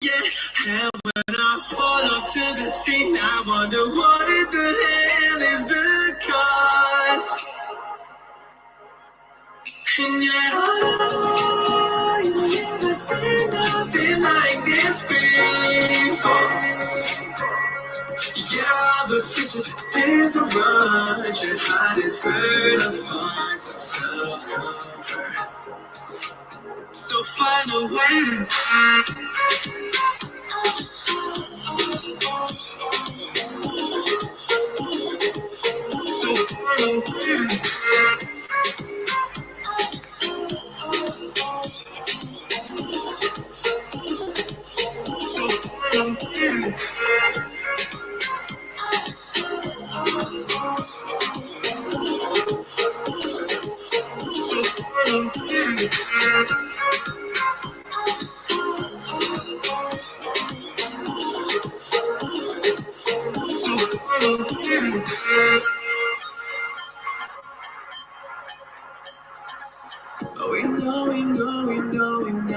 Yeah, and when I pull up to the scene, I wonder what in the hell is the cost. And yet, oh, you never seen nothing like this before. Yeah, but this is different. You're hiding certain find some self-comfort. So find a way to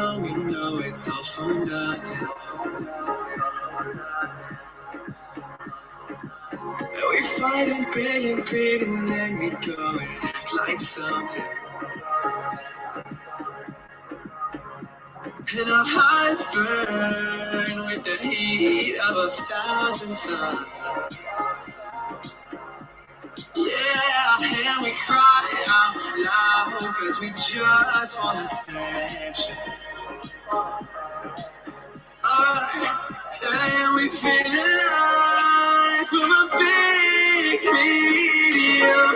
Oh, we know it's all for nothing. And we fight and beg and greed and then we go and act like something. And our hearts burn with the heat of 1,000 suns. Yeah, and we cry out loud cause we just want attention. And we feel alive from a fake video.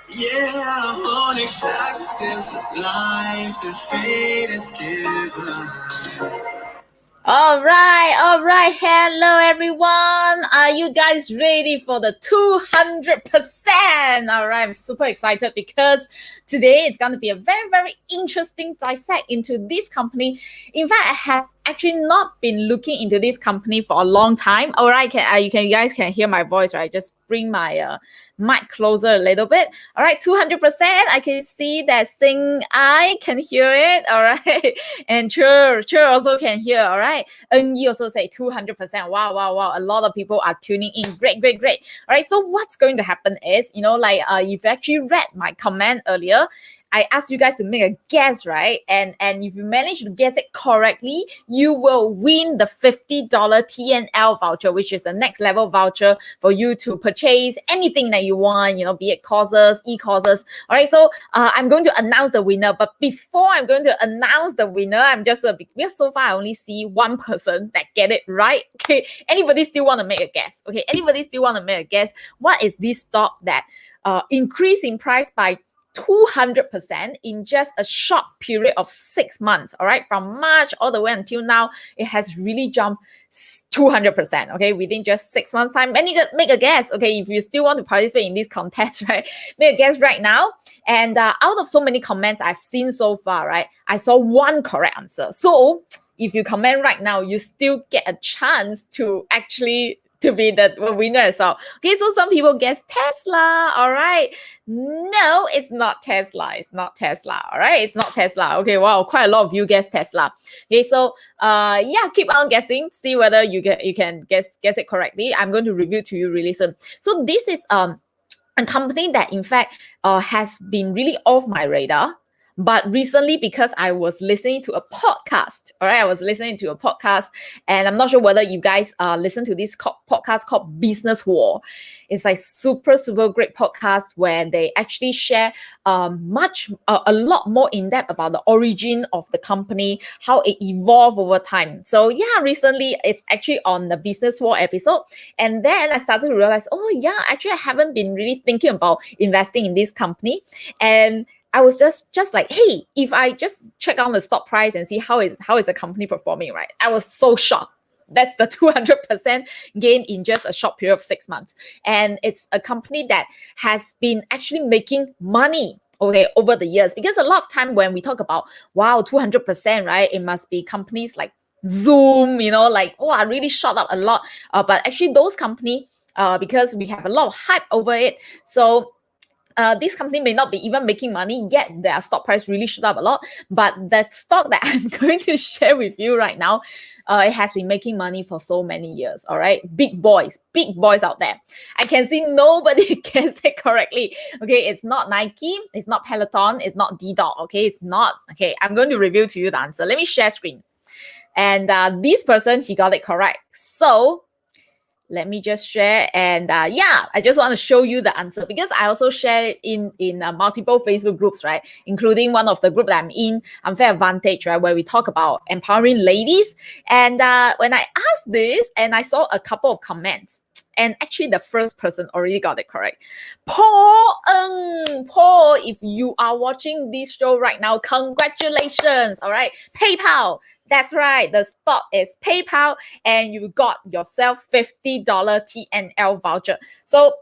Yeah, on acceptance of life that fate has given. All right. Hello, everyone. Are you guys ready for the 200%? All right, I'm super excited because today it's going to be a very, very interesting dissect into this company. In fact, I have actually not been looking into this company for a long time. All right, you guys can hear my voice, right? Just bring my mic closer a little bit. All right, 200%. I can see that Sing I can hear it. All right, and Chur also can hear. All right, and you also say 200%. Wow. A lot of people are tuning in. Great. All right, so what's going to happen is, you've actually read my comment earlier. I asked you guys to make a guess, right? And if you manage to guess it correctly, you will win the $50 TNL voucher, which is the next level voucher for you to purchase anything that you want, be it courses, e-courses. All right, so I'm going to announce the winner. But before I'm going to announce the winner, I'm just, because so far I only see one person that get it right. Okay, anybody still want to make a guess? Okay, anybody still want to make a guess? What is this stock that increased in price by 200% in just a short period of 6 months? All right, from March all the way until now, it has really jumped 200%. Okay, within just 6 months time. And you can make a guess. Okay, if you still want to participate in this contest, right, make a guess right now. And out of so many comments I've seen so far, right, I saw one correct answer. So if you comment right now, you still get a chance to actually to be the winner as well. Okay, so some people guess Tesla. All right, no, it's not Tesla. All right, it's not Tesla. Okay, wow, quite a lot of you guess Tesla. Okay, so keep on guessing, see whether you can guess it correctly. I'm going to review to you really soon. So this is a company that in fact has been really off my radar. But recently, because I was listening to a podcast, all right, and I'm not sure whether you guys listen to this podcast called Business War. It's like super great podcast where they actually share a lot more in depth about the origin of the company, how it evolved over time. So yeah, recently it's actually on the Business War episode, and then I started to realize, oh yeah, actually I haven't been really thinking about investing in this company, and I was just like, hey, if I just check on the stock price and see how is the company performing, right? I was so shocked. That's the 200% gain in just a short period of 6 months. And it's a company that has been actually making money, okay, over the years. Because a lot of time when we talk about, wow, 200%, right? It must be companies like Zoom, like, oh, I really shot up a lot. But actually those companies, because we have a lot of hype over it. So this company may not be even making money yet. Their stock price really shoot up a lot. But the stock that I'm going to share with you right now, it has been making money for so many years. All right, big boys out there. I can see nobody guessed it correctly. Okay, it's not Nike, it's not Peloton, it's not D-Dog. Okay, it's not. Okay, I'm going to reveal to you the answer. Let me share screen. And this person, he got it correct. So let me just share. And yeah, I just want to show you the answer because I also share in multiple Facebook groups, right? Including one of the group that I'm in, Unfair Advantage, right? Where we talk about empowering ladies. And when I asked this and I saw a couple of comments, and actually the first person already got it correct. Paul, if you are watching this show right now, congratulations. All right. PayPal. That's right. The stock is PayPal and you got yourself $50 TNL voucher. So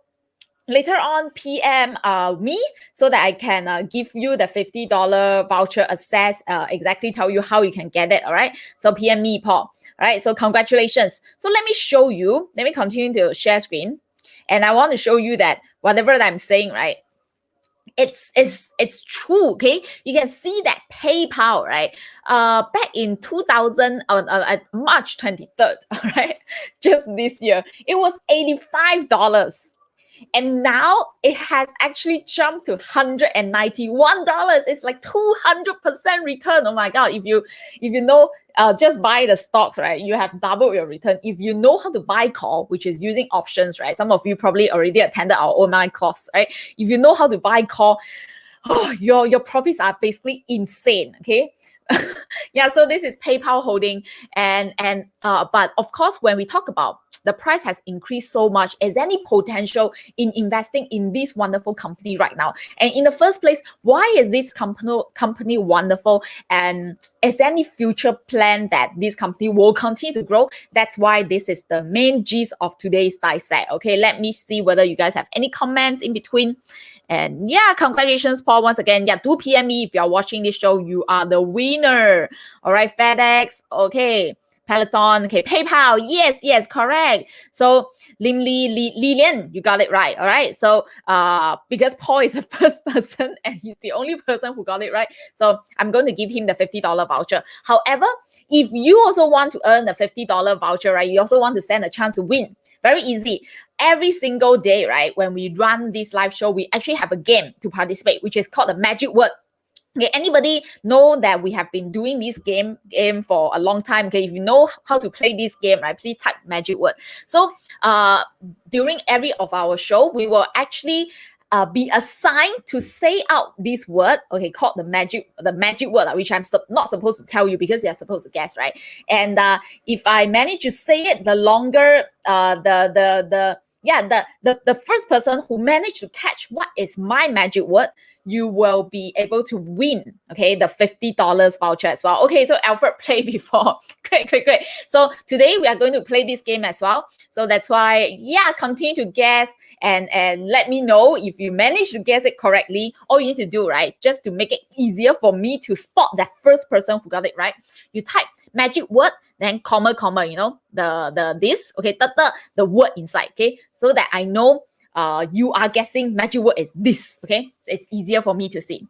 later on, PM me so that I can give you the $50 voucher access, exactly tell you how you can get it. All right. So PM me, Paul. All right. So congratulations. So let me show you. Let me continue to share screen. And I want to show you that whatever that I'm saying, right? It's true. Okay, you can see that PayPal, right, back in 2000 at March 23rd, all right, just this year, it was $85, and now it has actually jumped to $191. It's like 200% return. Oh my god, if you know, just buy the stocks, right, you have doubled your return. If you know how to buy call, which is using options, right, some of you probably already attended our online course, right, if you know how to buy call, oh, your profits are basically insane. Okay. Yeah, so this is PayPal holding, and but of course when we talk about the price has increased so much, is there any potential in investing in this wonderful company right now? And in the first place, why is this company wonderful? And is there any future plan that this company will continue to grow? That's why this is the main gist of today's Dissect. Okay, let me see whether you guys have any comments in between. And yeah, congratulations, Paul, once again. Yeah, do PM me if you're watching this show. You are the winner. All right, FedEx. Okay. Peloton, okay, PayPal, yes, correct. So Lilian, you got it right. All right. So because Paul is the first person and he's the only person who got it right, so I'm going to give him the $50 voucher. However, if you also want to earn the $50 voucher, right, you also want to stand a chance to win. Very easy. Every single day, right, when we run this live show, we actually have a game to participate, which is called the Magic Word. Okay, anybody know that we have been doing this game for a long time? Okay, if you know how to play this game, right, please type Magic Word. So during every of our show, we will actually be assigned to say out this word, okay, called the magic word, which I'm not supposed to tell you because you're supposed to guess, right? And if I manage to say it, the longer the first person who managed to catch what is my magic word, you will be able to win, okay, the $50 voucher as well. Okay, so Alfred played before. Great. So today we are going to play this game as well. So that's why, yeah, continue to guess and let me know if you manage to guess it correctly. All you need to do, right, just to make it easier for me to spot that first person who got it right, you type magic word, then comma, you know, the this, okay, the word inside, okay, so that I know you are guessing magic word is this, okay? So it's easier for me to see.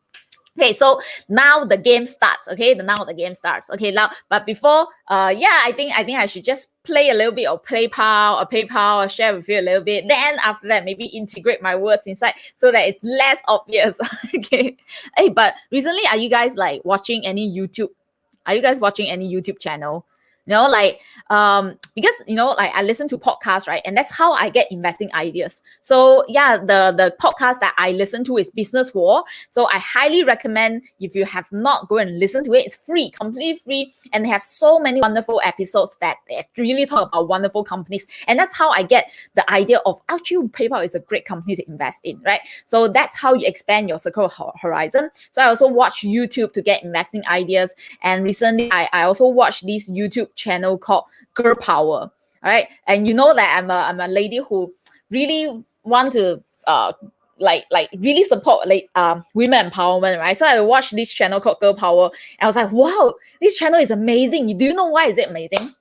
Okay, so now the game starts. Okay, Okay, now, but before, I think I should just play a little bit of PayPal, share with you a little bit. Then after that, maybe integrate my words inside so that it's less obvious. Okay. Hey, but recently, are you guys like watching any YouTube? Are you guys watching any YouTube channel? You know, like because you know, like I listen to podcasts, right? And that's how I get investing ideas. So yeah, the podcast that I listen to is Business War. So I highly recommend, if you have not, go and listen to it. It's free, completely free, and they have so many wonderful episodes that they really talk about wonderful companies. And that's how I get the idea of actually PayPal is a great company to invest in, right? So that's how you expand your circle of horizon. So I also watch YouTube to get investing ideas. And recently I also watched this YouTube channel called Girl Power. All right, and you know that I'm a lady who really want to like really support like women empowerment, right? So I watched this channel called Girl Power, and I was like, wow, this channel is amazing. Do you know why is it amazing?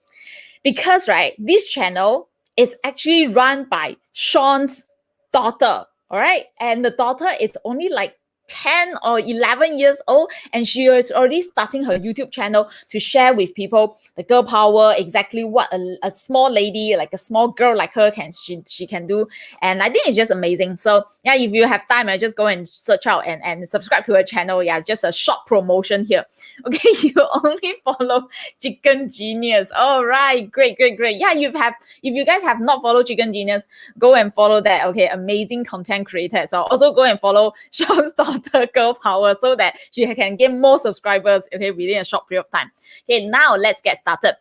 Because, right, this channel is actually run by Sean's daughter. All right. And the daughter is only like 10 or 11 years old, and she is already starting her YouTube channel to share with people the girl power, exactly what a small lady, like a small girl like her she can do. And I think it's just amazing. So yeah, if you have time, I just go and search out and subscribe to her channel. Yeah, just a short promotion here. Okay, you only follow Chicken Genius. All right, great. Yeah, if you guys have not followed Chicken Genius, go and follow that. Okay, amazing content creator. So also go and follow Sean's daughter Girl Power so that she can get more subscribers, okay, within a short period of time. Okay, now let's get started.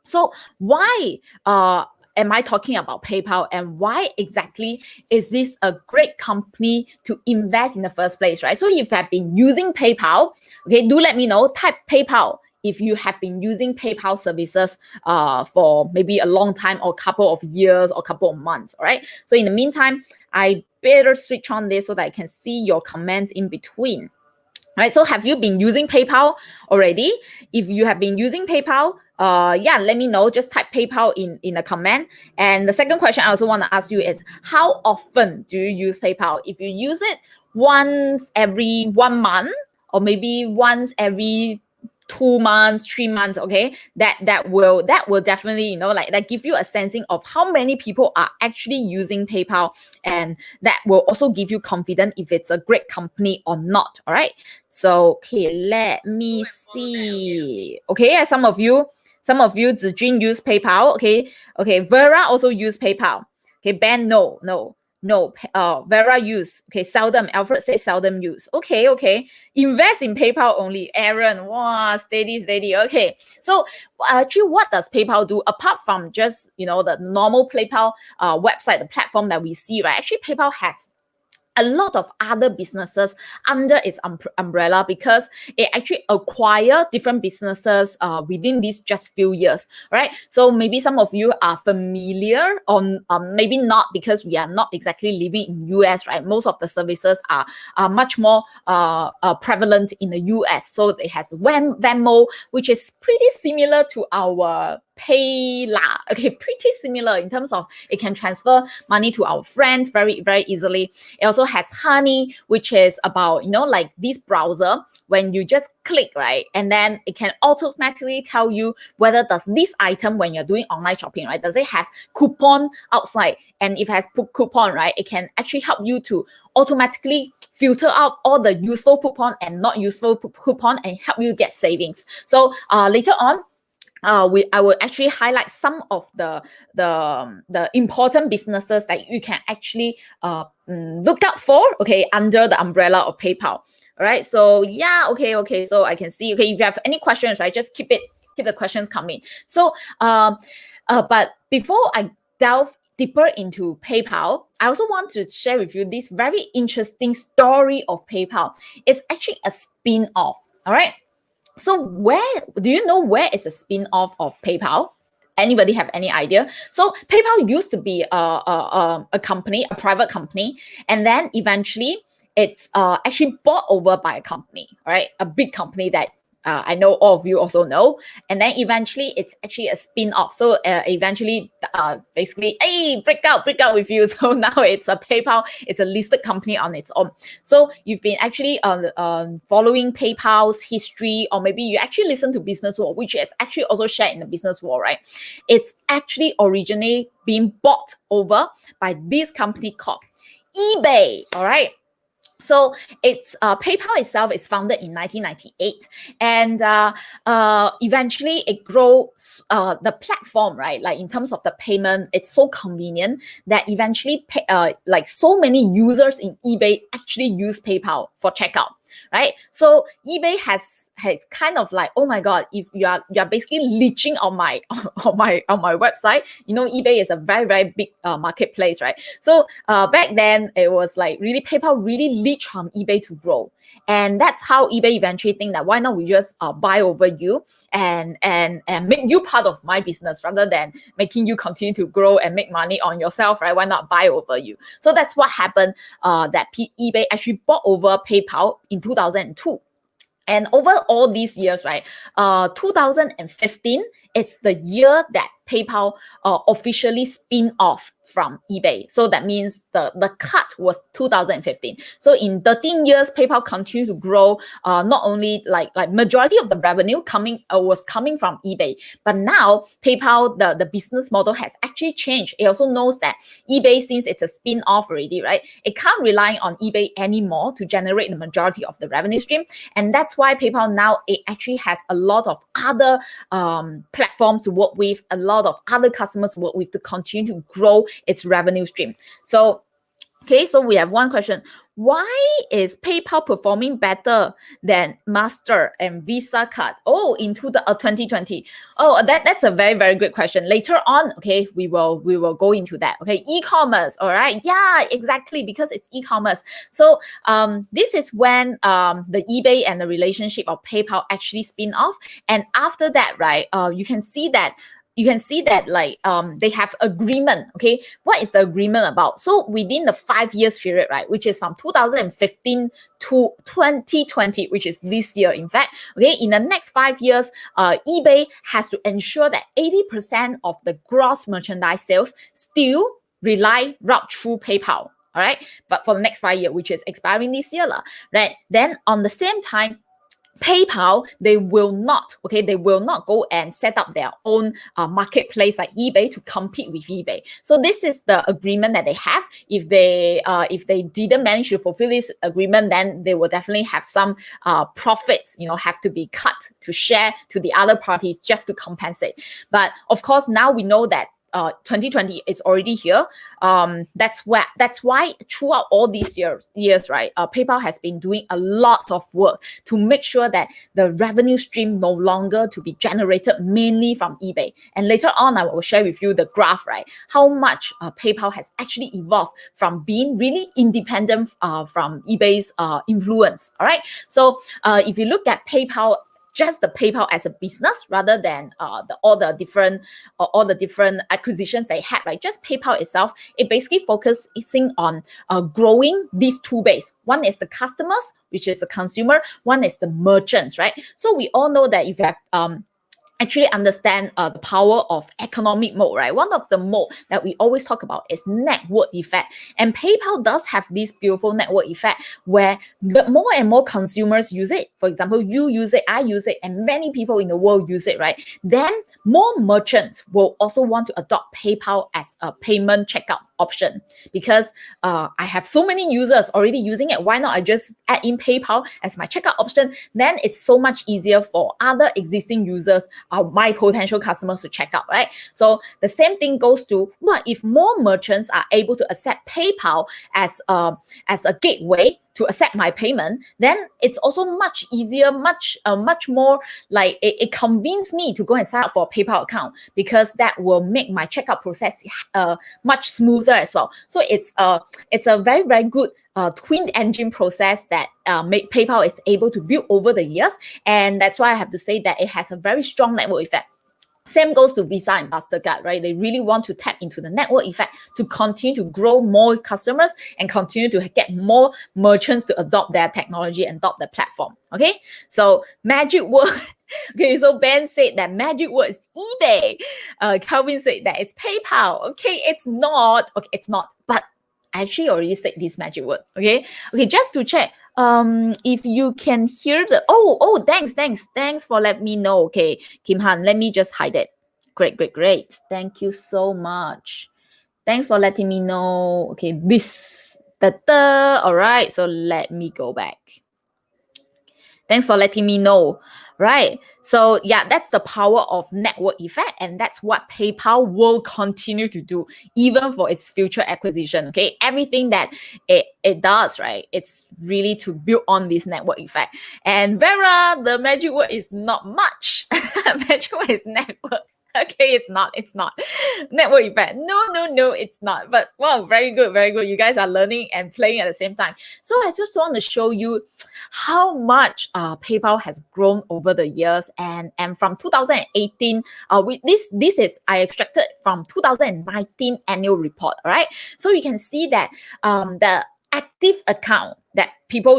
So why am I talking about PayPal, and why exactly is this a great company to invest in the first place, right? So if you have been using PayPal, okay, do let me know. Type PayPal if you have been using PayPal services for maybe a long time or couple of years or couple of months, all right? So in the meantime, I better switch on this so that I can see your comments in between. Right, so have you been using PayPal already? If you have been using PayPal, yeah, let me know. Just type PayPal in a comment. And the second question I also want to ask you is, how often do you use PayPal? If you use it once every 1 month, or maybe once every 2 months, 3 months, okay, that will definitely, you know, like that give you a sensing of how many people are actually using PayPal, and that will also give you confidence if it's a great company or not. All right, so okay, let me see. Okay, some of you Zijun use PayPal. Okay, Vera also use PayPal. Okay, Ben, no, Vera use. Okay, seldom. Alfred says seldom use. Okay. Invest in PayPal only. Aaron, wow, steady. Okay, so actually, what does PayPal do apart from just, you know, the normal PayPal website, the platform that we see, right? Actually, PayPal has a lot of other businesses under its umbrella, because it actually acquire different businesses within these just few years, right? So maybe some of you are familiar, or maybe not, because we are not exactly living in US, right? Most of the services are much more prevalent in the US. So it has Venmo, which is pretty similar to our Payla. Okay, pretty similar in terms of it can transfer money to our friends very easily. It also has Honey, which is about, you know, like this browser, when you just click, right, and then it can automatically tell you whether does this item, when you're doing online shopping, right, does it have coupon outside, and if it has coupon, right, it can actually help you to automatically filter out all the useful coupon and not useful coupon, and help you get savings. So later on, I will actually highlight some of the important businesses that you can actually look out for, okay, under the umbrella of PayPal. All right, so yeah, okay. So I can see, okay, if you have any questions, right, just keep the questions coming. So but before I delve deeper into PayPal, I also want to share with you this very interesting story of PayPal. It's actually a spin-off. All right. So where do you know where is a spin-off of PayPal? Anybody have any idea? So PayPal used to be a company, a private company, and then eventually it's actually bought over by a company, right? A big company that I know all of you also know. And then eventually it's actually a spin-off. So eventually, basically, hey, break out with you. So now it's a PayPal. It's a listed company on its own. So you've been actually following PayPal's history, or maybe you actually listen to Business World, which is actually also shared in the Business World, right? It's actually originally being bought over by this company called eBay, all right? So it's PayPal itself is founded in 1998, and eventually it grows the platform, right? Like in terms of the payment, it's so convenient that eventually like so many users in eBay actually use PayPal for checkout, right? So eBay has kind of like, oh my god, if you're basically leeching on my on my website, you know, eBay is a very big marketplace, right? So back then it was like really PayPal really leech on eBay to grow, and that's how eBay eventually think that why not we just buy over you and make you part of my business rather than making you continue to grow and make money on yourself, right? Why not buy over you? So that's what happened. That eBay actually bought over PayPal in 2002. And over all these years, right, 2015, it's the year that PayPal officially spin off from eBay. So that means the cut was 2015. So in 13 years, PayPal continued to grow. Not only like majority of the revenue was coming from eBay, but now PayPal, the business model has actually changed. It also knows that eBay, since it's a spin off already, right? It can't rely on eBay anymore to generate the majority of the revenue stream, and that's why PayPal now it actually has a lot of other platforms to work with, a lot of other customers to work with to continue to grow its revenue stream. So okay, so we have one question. Why is PayPal performing better than Master and Visa card? Oh, into the 2020. Oh, that's a very, very good question. Later on, okay, we will go into that. Okay, e-commerce. All right. Yeah, exactly, because it's e-commerce. So this is when the eBay and the relationship of PayPal actually spin off. And after that, right, you can see that like they have agreement. Okay, what is the agreement about? So within the 5 years period, right, which is from 2015 to 2020, which is this year, in fact, okay, in the next 5 years, eBay has to ensure that 80% of the gross merchandise sales still route through PayPal. All right, but for the next 5 years, which is expiring this year, right? Then on the same time, PayPal, they will not go and set up their own marketplace like eBay to compete with eBay. So this is the agreement that they have. If they didn't manage to fulfill this agreement, then they will definitely have some profits, have to be cut to share to the other parties just to compensate. But of course, now we know that 2020 is already here. That's why throughout all these years, right, PayPal has been doing a lot of work to make sure that the revenue stream no longer to be generated mainly from eBay. And later on, I will share with you the graph, right, how much PayPal has actually evolved from being really independent from eBay's influence. All right. So if you look at PayPal, just the PayPal as a business rather than all the different acquisitions they had, right? Just PayPal itself, it basically focusing on growing these two base. One is the customers, which is the consumer. One is the merchants, right? So we all know that if you have actually understand the power of economic mode, right? One of the mode that we always talk about is network effect. And PayPal does have this beautiful network effect where the more and more consumers use it. For example, you use it, I use it, and many people in the world use it, right? Then more merchants will also want to adopt PayPal as a payment checkout option, because I have so many users already using it. Why not I just add in PayPal as my checkout option? Then it's so much easier for other existing users, my potential customers, to check out, right? So the same thing goes to what if more merchants are able to accept PayPal as a gateway to accept my payment, then it's also much easier, much more like it convinces me to go and sign up for a PayPal account, because that will make my checkout process much smoother as well. So it's a very, very good twin engine process that PayPal is able to build over the years, and that's why I have to say that it has a very strong network effect. Same goes to Visa and MasterCard, right? They really want to tap into the network effect to continue to grow more customers and continue to get more merchants to adopt their technology and adopt the platform. Okay, so magic word. Okay, so Ben said that magic word is eBay. Calvin said that it's PayPal. Okay, it's not. Okay, it's not. But I actually already said this magic word. Okay, just to check. If you can hear thanks for letting me know. Okay, Kim Han, let me just hide it. Great. Thank you so much. Thanks for letting me know. Okay, all right, so let me go back. Thanks for letting me know. Right. So yeah, that's the power of network effect. And that's what PayPal will continue to do, even for its future acquisition. Okay. Everything that it does, right? It's really to build on this network effect. And Vera, the magic word is not much. Magic word is network. Okay, it's not network effect. No, it's not. But wow, very good. You guys are learning and playing at the same time. So I just want to show you how much PayPal has grown over the years, and from 2018, this is I extracted from 2019 annual report. All right, so you can see that the active account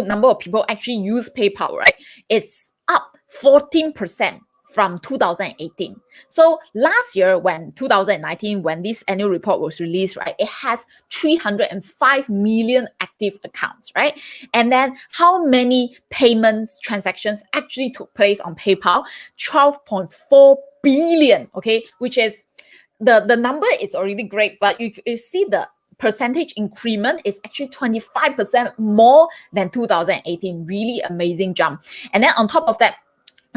number of people actually use PayPal, right? It's up 14%. from 2018. So last year, when 2019, when this annual report was released, right, it has 305 million active accounts, right? And then how many payments transactions actually took place on PayPal? 12.4 billion, okay, which is the number is already great, but you see the percentage increment is actually 25% more than 2018. Really amazing jump. And then on top of that,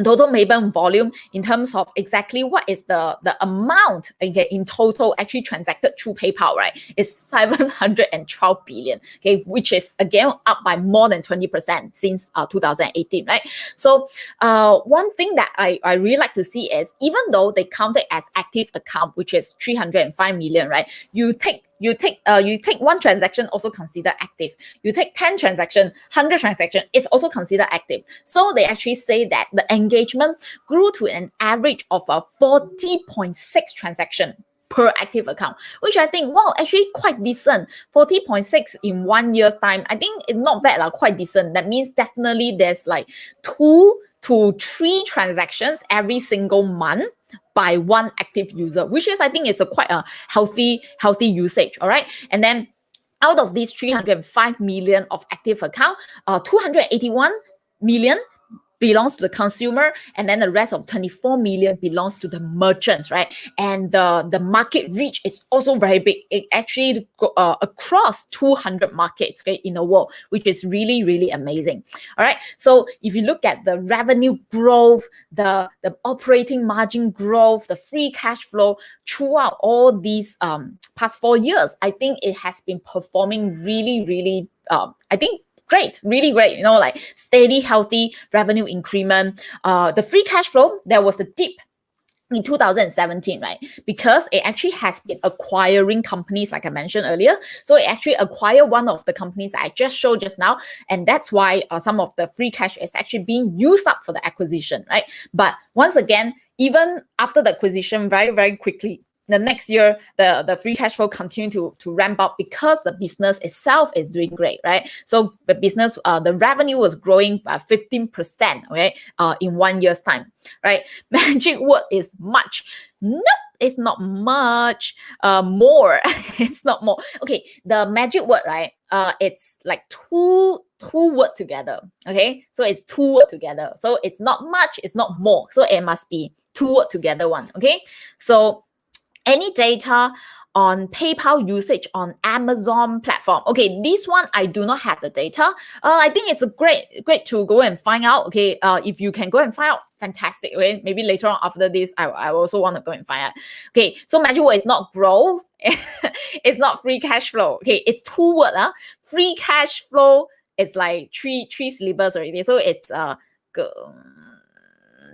total payment volume in terms of exactly what is the amount, okay, in total actually transacted through PayPal, right, is 712 billion, okay, which is again up by more than 20% since 2018, right? So one thing that I really like to see is, even though they count it as active account, which is 305 million, right, you take one transaction, also consider active. You take 10 transaction, 100 transaction, it's also considered active. So they actually say that the engagement grew to an average of a 40.6 transaction per active account, which I think, wow, actually quite decent. 40.6 in 1 year's time, I think it's not bad, quite decent. That means definitely there's like 2 to 3 transactions every single month by one active user, which is, I think, it's a quite a healthy usage. All right. And then out of these 305 million of active account, 281 million belongs to the consumer, and then the rest of 24 million belongs to the merchants, right? And the market reach is also very big. It actually across 200 markets, okay, in the world, which is really, really amazing. All right. So if you look at the revenue growth, the operating margin growth, the free cash flow throughout all these past 4 years, I think it has been performing really, really, I think, great, really great, like steady, healthy revenue increment. The free cash flow, there was a dip in 2017, right? Because it actually has been acquiring companies, like I mentioned earlier. So it actually acquired one of the companies I just showed just now. And that's why some of the free cash is actually being used up for the acquisition, right? But once again, even after the acquisition, very, very quickly, the next year, the free cash flow continue to ramp up because the business itself is doing great, right? So the business, the revenue was growing by 15%, okay, in 1 year's time, right? Magic word is much. Nope, it's not much. More, it's not more. Okay, the magic word, right? It's like two word together. Okay, so it's 2 word together. So it's not much, it's not more. So it must be 2 word together one. Okay, so any data on PayPal usage on Amazon platform. Okay, this one I do not have the data. I think it's a great to go and find out. Okay, if you can go and find out, fantastic. Okay, maybe later on after this, I also want to go and find out. Okay, so magic word is not growth. It's not free cash flow. Okay, it's 2 word. Free cash flow. It's like three syllables already. So it's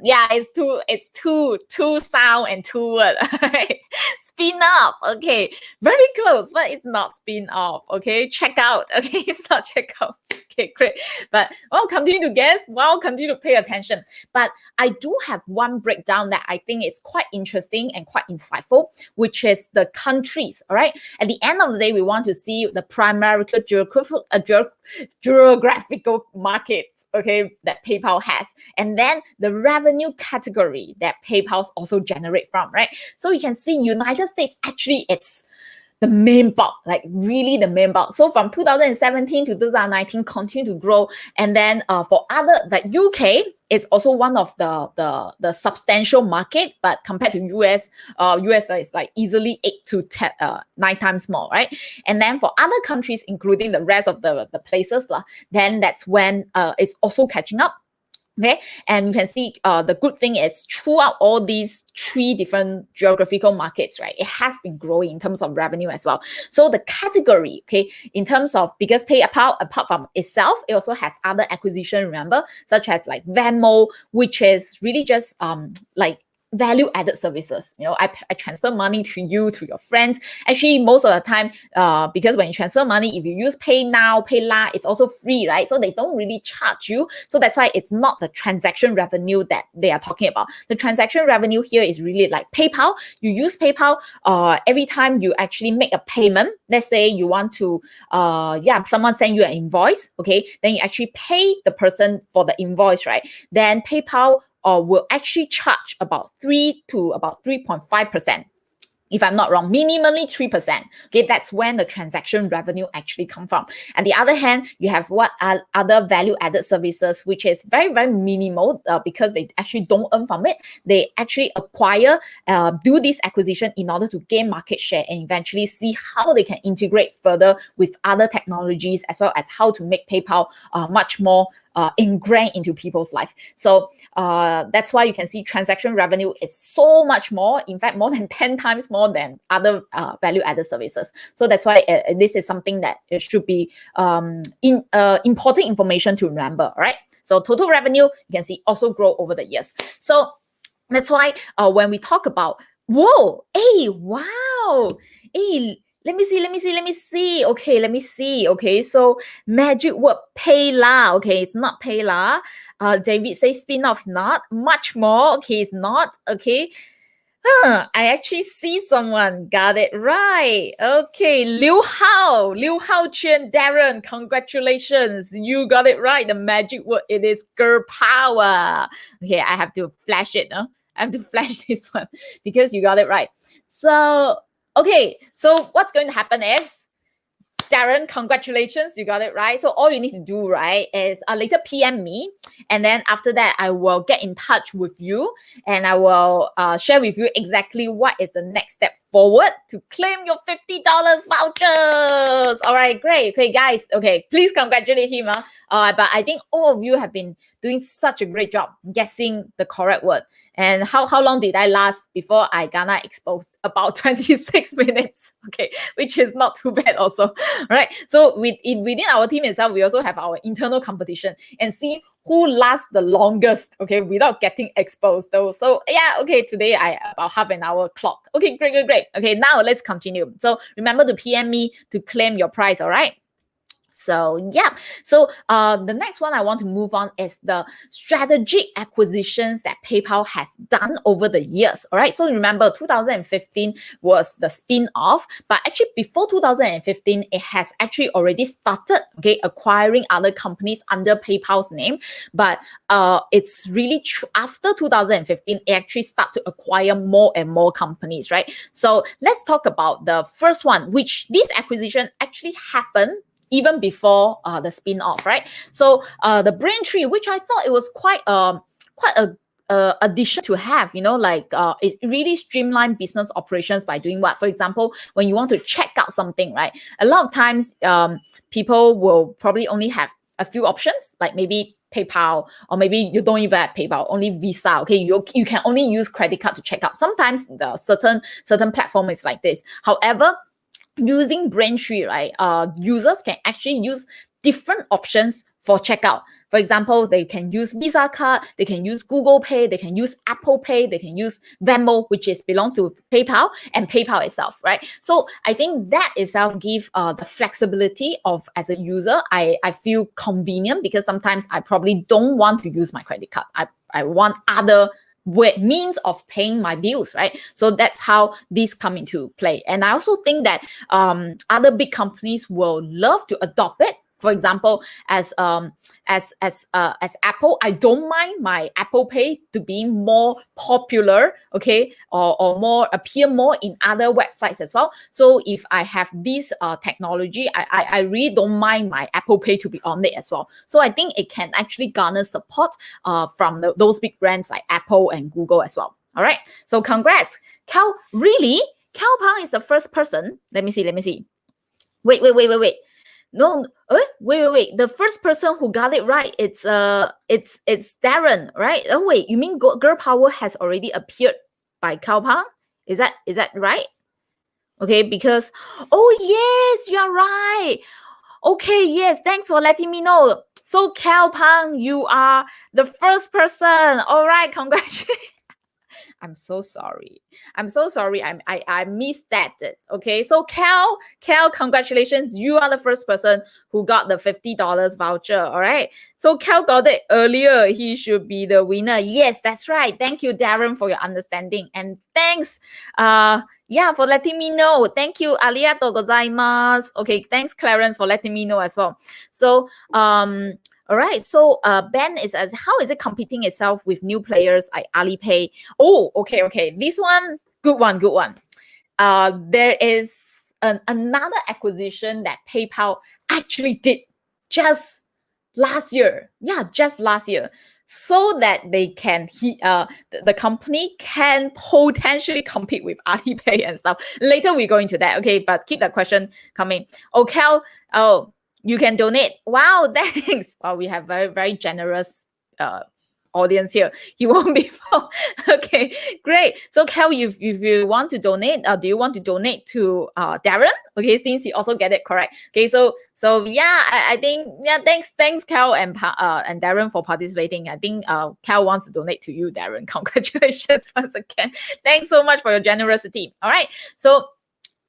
yeah, it's two sound and 2 word. Spin off. Okay, very close, but it's not spin off. Okay, check out. Okay, it's not check out. Okay, great. But continue to guess. Continue to pay attention. But I do have one breakdown that I think it's quite interesting and quite insightful, which is the countries. All right. At the end of the day, we want to see the primary geographical markets, okay, that PayPal has, and then the revenue category that PayPal also generate from, right? So you can see United States, actually it's the main bulk, like really the main bulk. So from 2017 to 2019 continue to grow, and then for other, like UK is also one of the substantial market, but compared to US is like easily 8 to 9 times more, right? And then for other countries, including the rest of the places, then that's when it's also catching up. Okay, and you can see the good thing is throughout all these 3 different geographical markets, right, it has been growing in terms of revenue as well. So the category, okay, in terms of because PayPal, apart from itself, it also has other acquisition, remember, such as like Venmo, which is really just like value-added services. I transfer money to you, to your friends. Actually, most of the time, because when you transfer money, if you use Pay Now, PayLah, it's also free, right? So they don't really charge you. So that's why it's not the transaction revenue that they are talking about. The transaction revenue here is really like PayPal. You use PayPal every time you actually make a payment. Let's say you want to, someone send you an invoice, okay? Then you actually pay the person for the invoice, right? Then PayPal will actually charge about 3 to about 3.5%. If I'm not wrong, minimally 3%. Okay, that's when the transaction revenue actually come from. And the other hand, you have what are other value-added services, which is very, very minimal because they actually don't earn from it. They actually acquire, do this acquisition in order to gain market share and eventually see how they can integrate further with other technologies, as well as how to make PayPal much more ingrained into people's life. So that's why you can see transaction revenue is so much more, in fact, more than 10 times more than other value-added services. So that's why this is something that it should be important information to remember, right? So total revenue, you can see also grow over the years. So that's why when we talk about, whoa, hey, wow, hey, let me see. Okay, let me see. Okay, so magic word PayLah. Okay, it's not PayLah. David says spin-off is not. Much more. Okay, it's not. Okay. I actually see someone got it right. Okay, Liu Hao Chen, Darren, congratulations. You got it right. The magic word, it is girl power. Okay, I have to flash it. I have to flash this one because you got it right. So, okay, so what's going to happen is, Darren, congratulations, you got it right. So all you need to do, right, is later PM me, and then after that, I will get in touch with you, and I will share with you exactly what is the next step forward to claim your $50 vouchers. All right, great. Okay, guys. Okay, please congratulate him. But I think all of you have been doing such a great job guessing the correct word. And how long did I last before I gonna exposed? About 26 minutes. Okay, which is not too bad also. Right. So within our team itself, we also have our internal competition and see who lasts the longest, okay, without getting exposed though. So yeah, okay, today I about half an hour clock. Okay, great. Okay, now let's continue. So remember to PM me to claim your prize, all right? So yeah, so the next one I want to move on is the strategic acquisitions that PayPal has done over the years. All right, so remember 2015 was the spin-off, but actually before 2015, it has actually already started, okay, acquiring other companies under PayPal's name. But it's really after 2015, it actually started to acquire more and more companies, right? So let's talk about the first one, which this acquisition actually happened even before the spin-off, right? So the Braintree, which I thought it was quite a addition to have, you know, like it really streamlined business operations by doing what? For example, when you want to check out something, right? A lot of times people will probably only have a few options, like maybe PayPal, or maybe you don't even have PayPal, only Visa. Okay, you can only use credit card to check out. Sometimes the certain platform is like this. However, using Braintree, right, users can actually use different options for checkout. For example, they can use Visa card, they can use Google Pay, they can use Apple Pay, they can use Venmo, which belongs to PayPal, and PayPal itself, right? So I think that itself gives the flexibility of, as a user, I feel convenient because sometimes I probably don't want to use my credit card. I want other means of paying my bills, right? So that's how these come into play. And I also think that other big companies will love to adopt it. For example, as Apple, I don't mind my Apple Pay to be more popular, okay, or more appear more in other websites as well. So if I have this technology, I really don't mind my Apple Pay to be on it as well. So I think it can actually garner support from those big brands like Apple and Google as well. All right. So congrats, Cal. Really, Cal Pang is the first person. Let me see. Wait. No, wait. The first person who got it right, it's Darren, right? Oh wait, you mean Girl Power has already appeared by Cal Pang? Is that right? Okay, because yes, you're right. Okay, yes, thanks for letting me know. So Cal Pang, you are the first person. All right, congratulations. I'm so sorry. I missed that. Okay, so Cal, congratulations. You are the first person who got the $50 voucher. All right. So Cal got it earlier. He should be the winner. Yes, that's right. Thank you, Darren, for your understanding. And thanks, for letting me know. Thank you. Arigatou gozaimasu. Okay, thanks, Clarence, for letting me know as well. So, All right. So Ben is as how is it competing itself with new players like Alipay? Oh, okay. This one, good one. There is another acquisition that PayPal actually did just last year. Yeah, just last year. So that they can, the company can potentially compete with Alipay and stuff. Later we go into that, okay? But keep that question coming. Okay, you can donate. Wow, thanks. Wow, we have very generous audience here. He won't be okay, great. So Cal, if you want to donate, do you want to donate to Darren? Okay, since he also get it correct. Okay, so yeah, I think yeah, thanks Cal and Darren for participating. I think Cal wants to donate to you, Darren. Congratulations once again. Thanks so much for your generosity. All right, so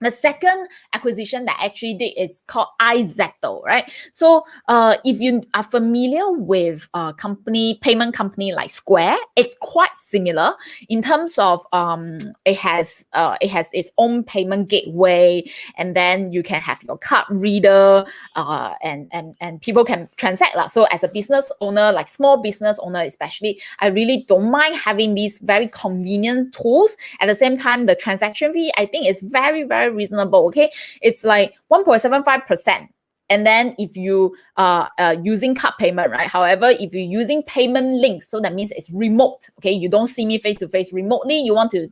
the second acquisition that actually did is called iZettle, right? So if you are familiar with payment company like Square, it's quite similar in terms of it has its own payment gateway, and then you can have your card reader, and people can transact. So as a business owner, like small business owner especially, I really don't mind having these very convenient tools. At the same time, the transaction fee I think is very reasonable. Okay, it's like 1.75%. And then if you are using card payment, right? However, if you're using payment links, so that means it's remote. Okay, you don't see me face to face remotely. You want to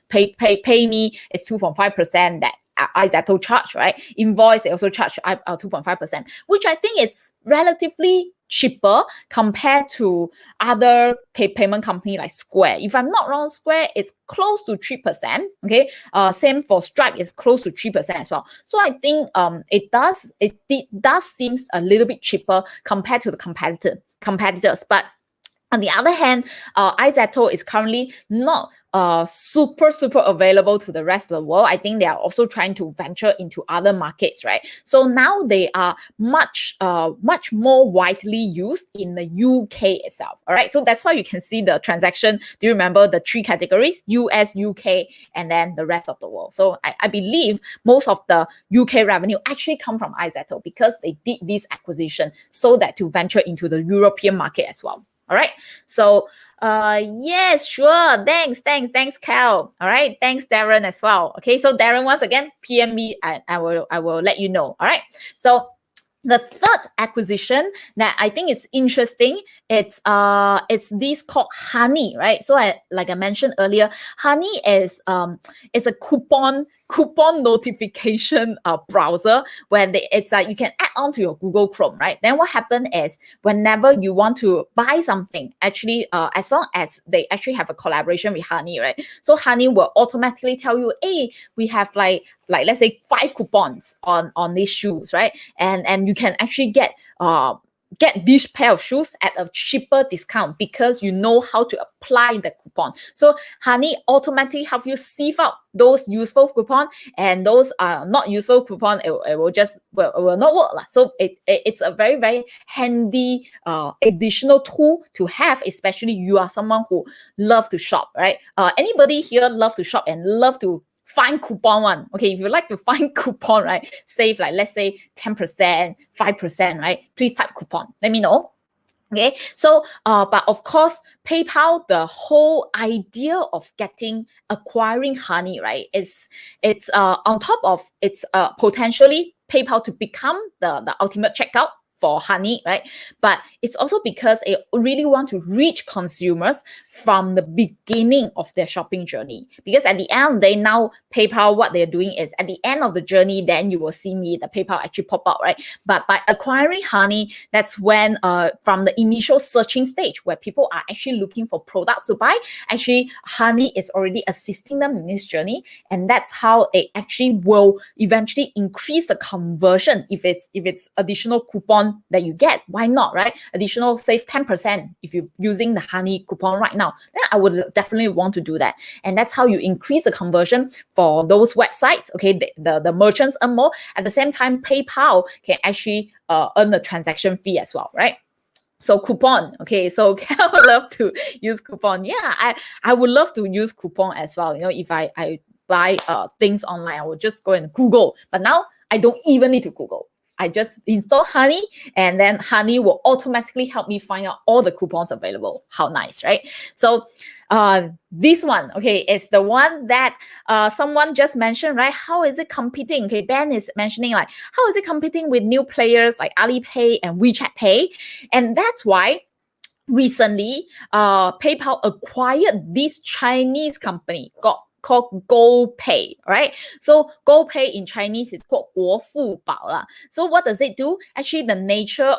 pay me, it's 2.5% that iZettle charge, right? Invoice, they also charge 2.5%, which I think is relatively cheaper compared to other payment company like Square. If I'm not wrong, Square is close to 3%. Okay, same for Stripe is close to 3% as well. So I think it does seems a little bit cheaper compared to the competitors. But on the other hand, iZettle is currently not super available to the rest of the world. I think they are also trying to venture into other markets, right? So now they are much more widely used in the UK itself. All right, so that's why you can see the transaction. Do you remember the three categories? US, UK, and then the rest of the world. So I believe most of the UK revenue actually come from iZettle because they did this acquisition so that to venture into the European market as well. All right, so yes, sure, thanks Cal. All right, thanks Darren as well. Okay, so Darren, once again, PM me, I will let you know. All right, so the third acquisition that I think is interesting, it's this called Honey, right? So like I mentioned earlier, Honey is a coupon notification browser where it's you can add on to your Google Chrome, right? Then what happens is whenever you want to buy something, actually as long as they actually have a collaboration with Honey, right? So Honey will automatically tell you, hey, we have like let's say 5 coupons on these shoes, right? And you can actually get this pair of shoes at a cheaper discount because you know how to apply the coupon. So Honey automatically help you sieve out those useful coupon, and those are not useful coupon, it will not work. So it's a very handy additional tool to have, especially you are someone who love to shop, right? Anybody here love to shop and love to find coupon one? Okay, if you like to find coupon, right, save like let's say 10%, 5%, right? Please type coupon. Let me know. Okay, so but of course, PayPal, the whole idea of acquiring Honey, right, it's on top of it's potentially PayPal to become the ultimate checkout for Honey, right? But it's also because it really want to reach consumers from the beginning of their shopping journey. Because at the end of the day, now PayPal, what they're doing is at the end of the journey, then you will see the PayPal actually pop out, right? But by acquiring Honey, that's when from the initial searching stage where people are actually looking for products to buy, actually Honey is already assisting them in this journey. And that's how it actually will eventually increase the conversion. If it's additional coupon that you get, why not, right? Additional save 10% if you're using the Honey coupon right now, then I would definitely want to do that. And that's how you increase the conversion for those websites. Okay, the merchants earn more. At the same time, PayPal can actually earn the transaction fee as well, right? So coupon, okay, so I would love to use coupon. Yeah, I would love to use coupon as well. You know, if I buy things online, I would just go and Google. But now I don't even need to Google. I just install Honey, and then Honey will automatically help me find out all the coupons available. How nice, right? So this one, okay, is the one that someone just mentioned, right? How is it competing? Okay, Ben is mentioning like, how is it competing with new players like Alipay and WeChat Pay? And that's why recently PayPal acquired this Chinese company called GoPay, right? So GoPay in Chinese is called 国富宝 lah. So what does it do? Actually, the nature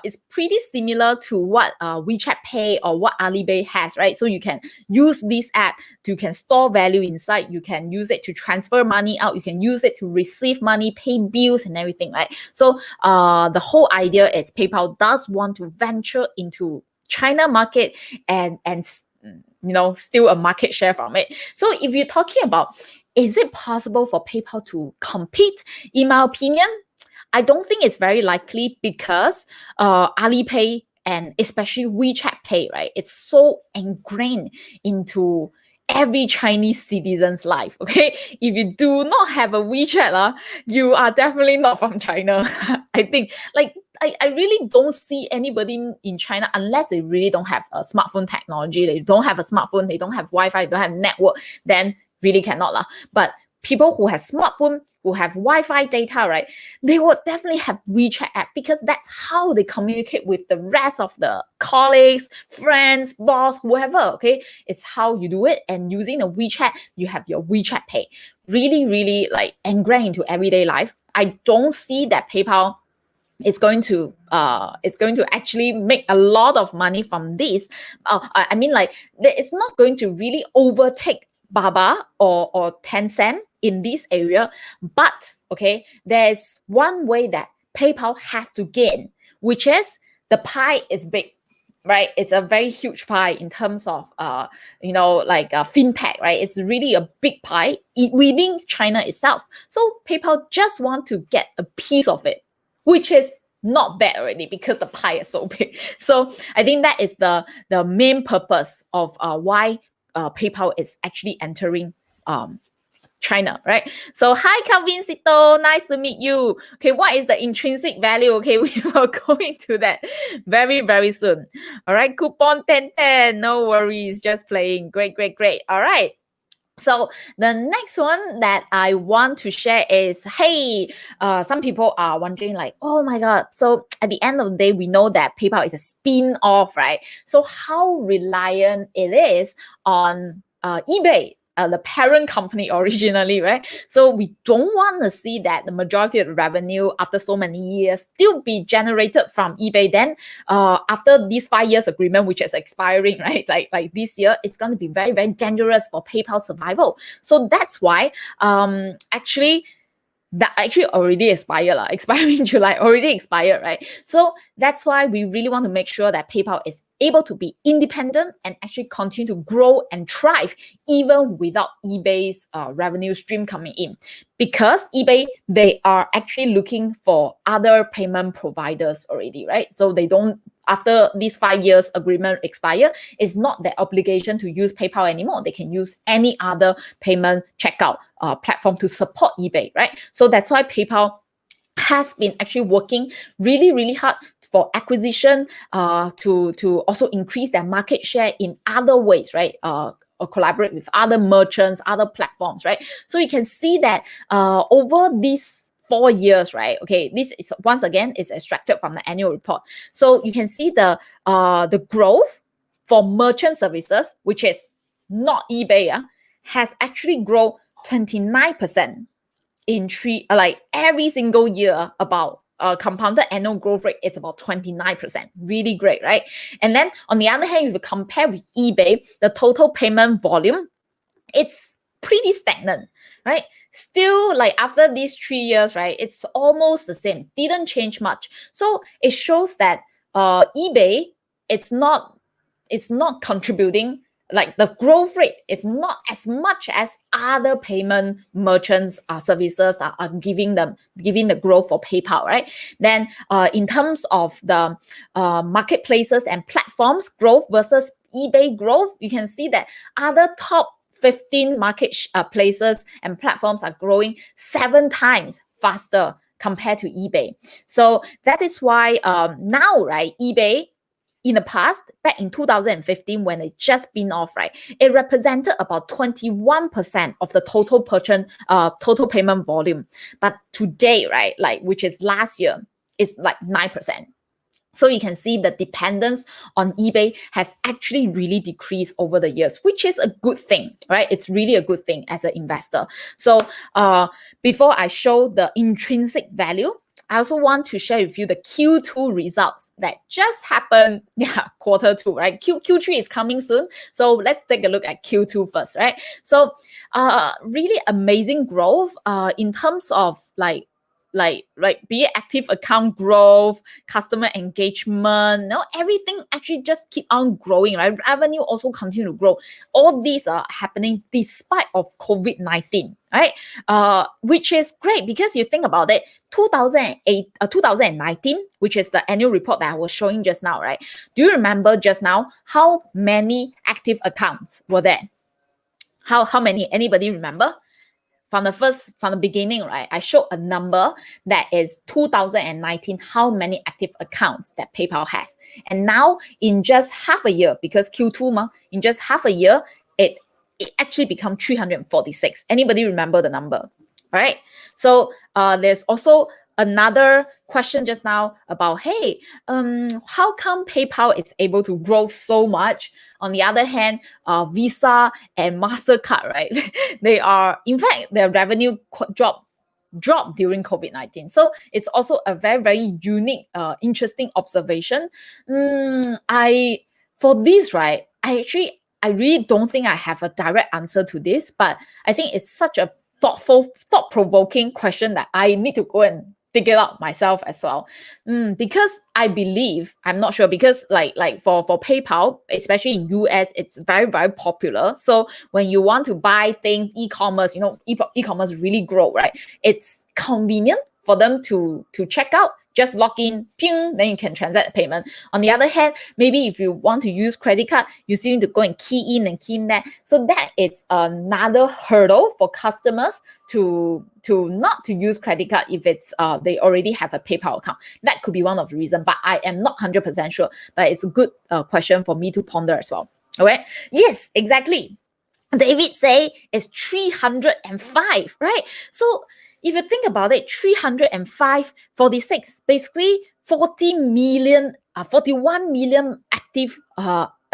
is pretty similar to what WeChat Pay or what Alipay has, right? So you can use this app, you can store value inside, you can use it to transfer money out, you can use it to receive money, pay bills and everything, right? So the whole idea is PayPal does want to venture into China market and steal a market share from it. So if you're talking about, is it possible for PayPal to compete? In my opinion, I don't think it's very likely because Alipay and especially WeChat Pay, right? It's so ingrained into every Chinese citizen's life, okay? If you do not have a WeChat, you are definitely not from China. I think, like, I really don't see anybody in China unless they really don't have a smartphone technology. They don't have a smartphone, they don't have Wi-Fi, they don't have network, then really cannot. But people who have smartphone, who have Wi-Fi data, right, they will definitely have WeChat app because that's how they communicate with the rest of the colleagues, friends, boss, whoever, okay? It's how you do it. And using the WeChat, you have your WeChat Pay. Really, really like ingrained into everyday life. I don't see that PayPal is going to actually make a lot of money from this. I mean, like, it's not going to really overtake Baba or Tencent in this area. But okay, there's one way that PayPal has to gain, which is the pie is big, right? It's a very huge pie in terms of fintech, right? It's really a big pie within China itself. So PayPal just want to get a piece of it, which is not bad already because the pie is so big. So I think that is the main purpose of why PayPal is actually entering China, right? So hi Calvin Sito, nice to meet you. Okay, what is the intrinsic value? Okay, we will go into that very, very soon. All right, coupon 1010, no worries, just playing. Great. All right. So the next one that I want to share is, hey, some people are wondering like, oh my God. So at the end of the day, we know that PayPal is a spin-off, right? So how reliant it is on eBay, the parent company originally, right? So we don't want to see that the majority of the revenue after so many years still be generated from eBay. Then after this 5 years agreement, which is expiring, right? Like this year, it's going to be very, very dangerous for PayPal's survival. So that's why that actually already expiring in July, already expired, right? So that's why we really want to make sure that PayPal is able to be independent and actually continue to grow and thrive even without eBay's revenue stream coming in. Because eBay, they are actually looking for other payment providers already, right? So they don't, after these 5 years agreement expire, it's not their obligation to use PayPal anymore. They can use any other payment checkout platform to support eBay, right? So that's why PayPal has been actually working really, really hard for acquisition to also increase their market share in other ways, right? Or collaborate with other merchants, other platforms, right? So you can see that over these 4 years, right? Okay, this is once again is extracted from the annual report. So you can see the growth for merchant services, which is not eBay, has actually grown 29% in every single year. About compounded annual growth rate, it's about 29%. Really great, right? And then on the other hand, if you compare with eBay, the total payment volume, it's pretty stagnant, right? Still, like after these 3 years, right, it's almost the same, didn't change much. So it shows that eBay, it's not contributing, like the growth rate is not as much as other payment merchants services are giving the growth for PayPal, right? Then in terms of the marketplaces and platforms growth versus eBay growth, you can see that other top 15 market places and platforms are growing 7 times faster compared to eBay. So that is why now, right, eBay in the past, back in 2015, when it just spin off, right, it represented about 21% of the total payment volume. But today, right, like which is last year, it's like 9%. So you can see the dependence on eBay has actually really decreased over the years, which is a good thing, right? It's really a good thing as an investor. So before I show the intrinsic value, I also want to share with you the Q2 results that just happened, Q2, right? Q3 is coming soon. So let's take a look at Q2 first, right? So really amazing growth in terms of like be it active account growth, customer engagement, everything actually just keep on growing, right? Revenue also continue to grow. All these are happening despite of COVID-19, right? Which is great because you think about it, 2019, which is the annual report that I was showing just now, right? Do you remember just now how many active accounts were there? How many? Anybody remember? From the beginning, right, I showed a number that is 2019, how many active accounts that PayPal has. And now in just half a year, because Q2, in just half a year, it actually become 346. Anybody remember the number? All right. So there's also another question just now about, hey, how come PayPal is able to grow so much? On the other hand, Visa and MasterCard, right? They are, in fact, their revenue dropped during COVID-19. So it's also a very, very unique, interesting observation. For this, right, I really don't think I have a direct answer to this, but I think it's such a thought-provoking question that I need to go and dig it out myself as well. Because I believe, I'm not sure, because like for PayPal, especially in US, it's very, very popular. So when you want to buy things, e-commerce, e-commerce really grow, right? It's convenient for them to check out. Just log in, ping, then you can transact the payment. On the other hand, maybe if you want to use credit card, you still need to go and key in that. So that is another hurdle for customers to not to use credit card if it's they already have a PayPal account. That could be one of the reasons, but I am not 100% sure. But it's a good question for me to ponder as well. All right. Yes, exactly. David say it's 305, right? So if you think about it, 305, 46, basically 41 million active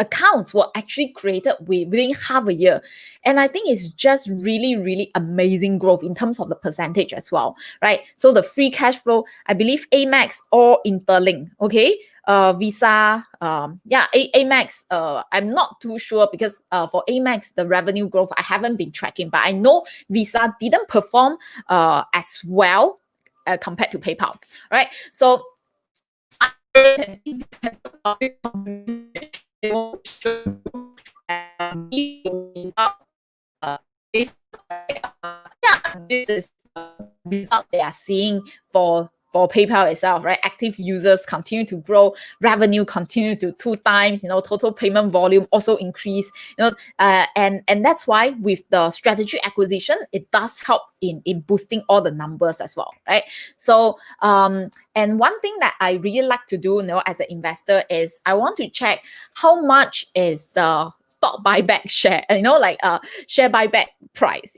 accounts were actually created within half a year. And I think it's just really, really amazing growth in terms of the percentage as well, right? So the free cash flow, I believe Amex or Interlink, okay? Visa, Amex, I'm not too sure because for Amex, the revenue growth, I haven't been tracking, but I know Visa didn't perform as well compared to PayPal, right? So this is result they are seeing for PayPal itself, right? Active users continue to grow, revenue continue to 2 times, total payment volume also increase, and that's why with the strategic acquisition, it does help in boosting all the numbers as well, right? So and one thing that I really like to do, as an investor is I want to check how much is the stock buyback share, share buyback price,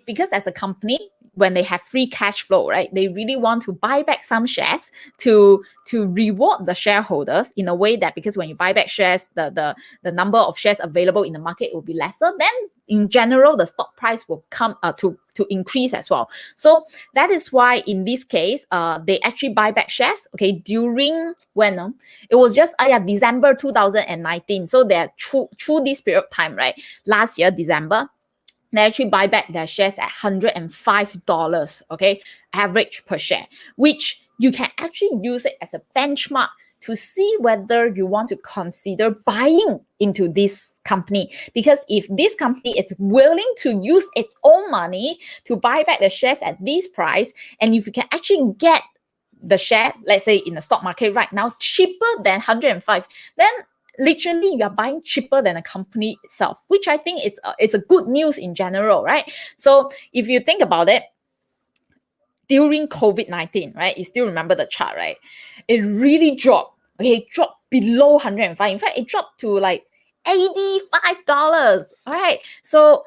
because as a company, when they have free cash flow, right, they really want to buy back some shares to reward the shareholders in a way that, because when you buy back shares, the number of shares available in the market will be lesser, then in general the stock price will come to increase as well. So that is why in this case they actually buy back shares, okay, during when it was just December 2019. So they're through this period of time, right, last year December, they actually buy back their shares at $105, okay, average per share, which you can actually use it as a benchmark to see whether you want to consider buying into this company. Because if this company is willing to use its own money to buy back the shares at this price, and if you can actually get the share, let's say in the stock market right now, cheaper than 105, then literally you are buying cheaper than a company itself, which I think it's a good news in general, right? So if you think about it, during COVID-19, right? You still remember the chart, right? It really dropped. Okay, it dropped below 105. In fact, it dropped to like $85. All right. So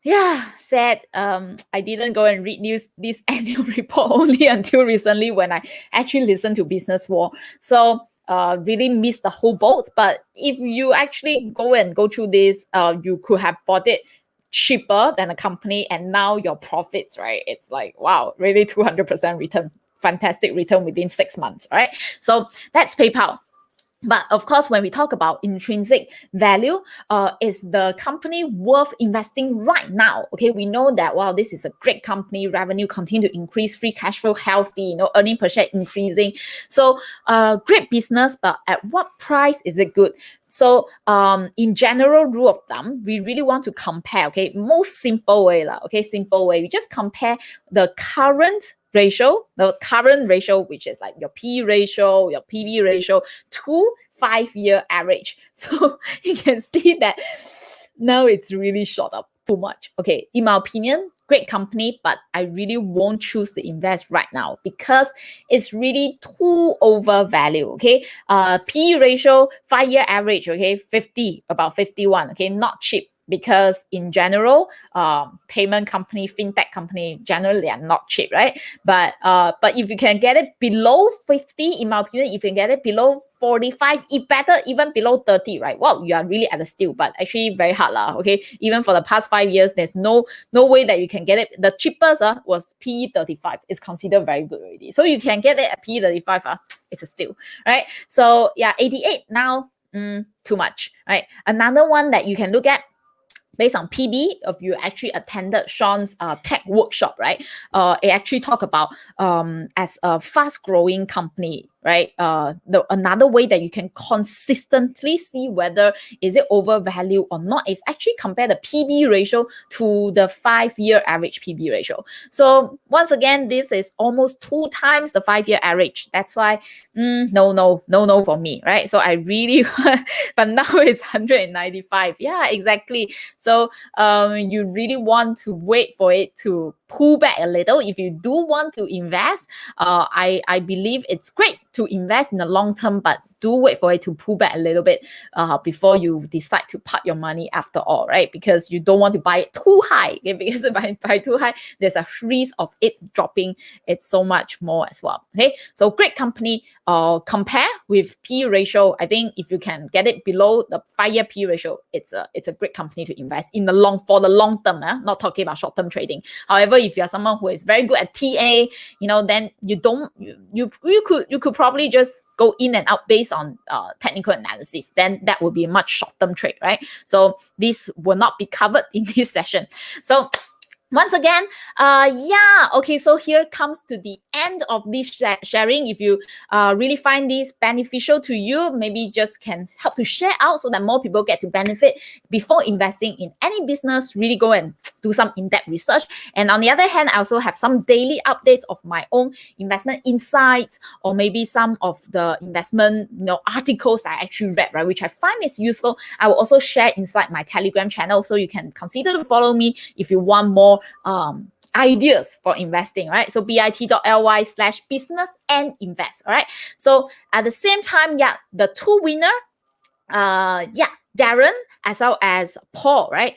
yeah, sad. I didn't go and read this annual report only until recently when I actually listened to Business War. So really missed the whole boat. But if you actually go through this, you could have bought it cheaper than a company, and now your profits, right? It's like, wow, really 200% return. Fantastic return within 6 months, right? So that's PayPal. But of course, when we talk about intrinsic value, is the company worth investing right now? Okay, we know that, wow, this is a great company, revenue continue to increase, free cash flow healthy, earning per share increasing. So great business, but at what price is it good? So in general rule of thumb, we really want to compare, okay, most simple way, simple way. We just compare the current ratio, which is like your P ratio, your PB ratio, to 5-year average. So you can see that now it's really shot up too much. Okay, in my opinion, great company, but I really won't choose to invest right now because it's really too overvalued. Okay, P ratio 5-year average, okay, 50, about 51. Okay, not cheap. Because in general, payment company, fintech company, generally are not cheap, right? But if you can get it below 50, in my opinion, if you can get it below 45, if better, even below 30, right? Well, you are really at a steal, but actually very hard lah. Okay, even for the past 5 years, there's no way that you can get it. The cheapest was P35. It's considered very good already. So you can get it at P35. It's a steal, right? So yeah, 88 now, too much, right? Another one that you can look at, based on PB, if you actually attended Sean's tech workshop, right? It actually talk about as a fast-growing company, right? Another way that you can consistently see whether is it overvalued or not is actually compare the PB ratio to the 5-year average PB ratio. So once again, this is almost 2 times the 5-year average. That's why no for me, right? So I really, but now it's 195. Yeah, exactly. So you really want to wait for it to pull back a little. If you do want to invest, I believe it's great to invest in the long term, but do wait for it to pull back a little bit before you decide to park your money after all, right? Because you don't want to buy it too high. Okay? Because if I buy too high, there's a risk of it dropping it so much more as well. Okay, so great company. Compare with P ratio. I think if you can get it below the 5-year P ratio, it's a great company to invest in for the long term. Not talking about short term trading. However, if you are someone who is very good at TA, then you could probably just go in and out based on technical analysis. Then that would be a much short-term trade, right? So this will not be covered in this session. So once again, okay, so here comes to the end of this sharing. If you really find this beneficial to you, maybe just can help to share out so that more people get to benefit before investing in any business. Really go and do some in-depth research. And on the other hand, I also have some daily updates of my own investment insights, or maybe some of the investment articles I actually read, right, which I find is useful. I will also share inside my Telegram channel, so you can consider to follow me if you want more ideas for investing, right? So bit.ly/business and invest. All right. So at the same time, the 2 winner, Darren as well as Paul, right?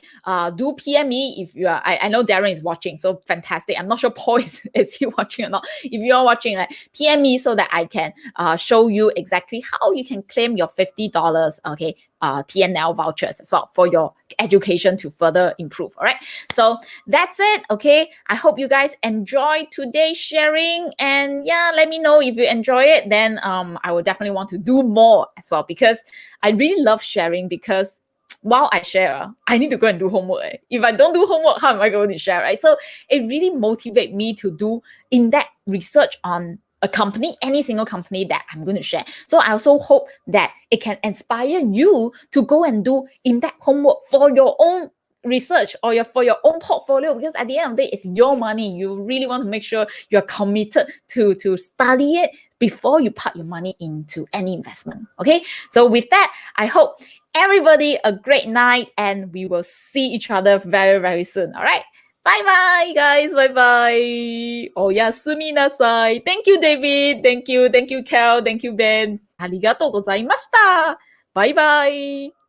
Do PM me if you are. I know Darren is watching, so fantastic. I'm not sure Paul is he watching or not. If you are watching, right, PM me so that I can show you exactly how you can claim your $50, okay, TNL vouchers as well for your education to further improve. All right. So that's it. Okay. I hope you guys enjoyed today's sharing, and let me know if you enjoy it. Then I will definitely want to do more as well, because I really love sharing. Because while I share, I need to go and do homework. If I don't do homework, how am I going to share, right? So it really motivates me to do in-depth research on a company, any single company that I'm going to share. So I also hope that it can inspire you to go and do in-depth homework for your own research or for your own portfolio, because at the end of the day, it's your money. You really want to make sure you're committed to study it before you put your money into any investment. Okay, so with that, I hope everybody a great night, and we will see each other very, very soon. All right, Bye bye, guys. Bye bye. Oh, yasumi nasai. Thank you, David. Thank you, Cal. Thank you, Ben. ありがとうございました。バイバイ。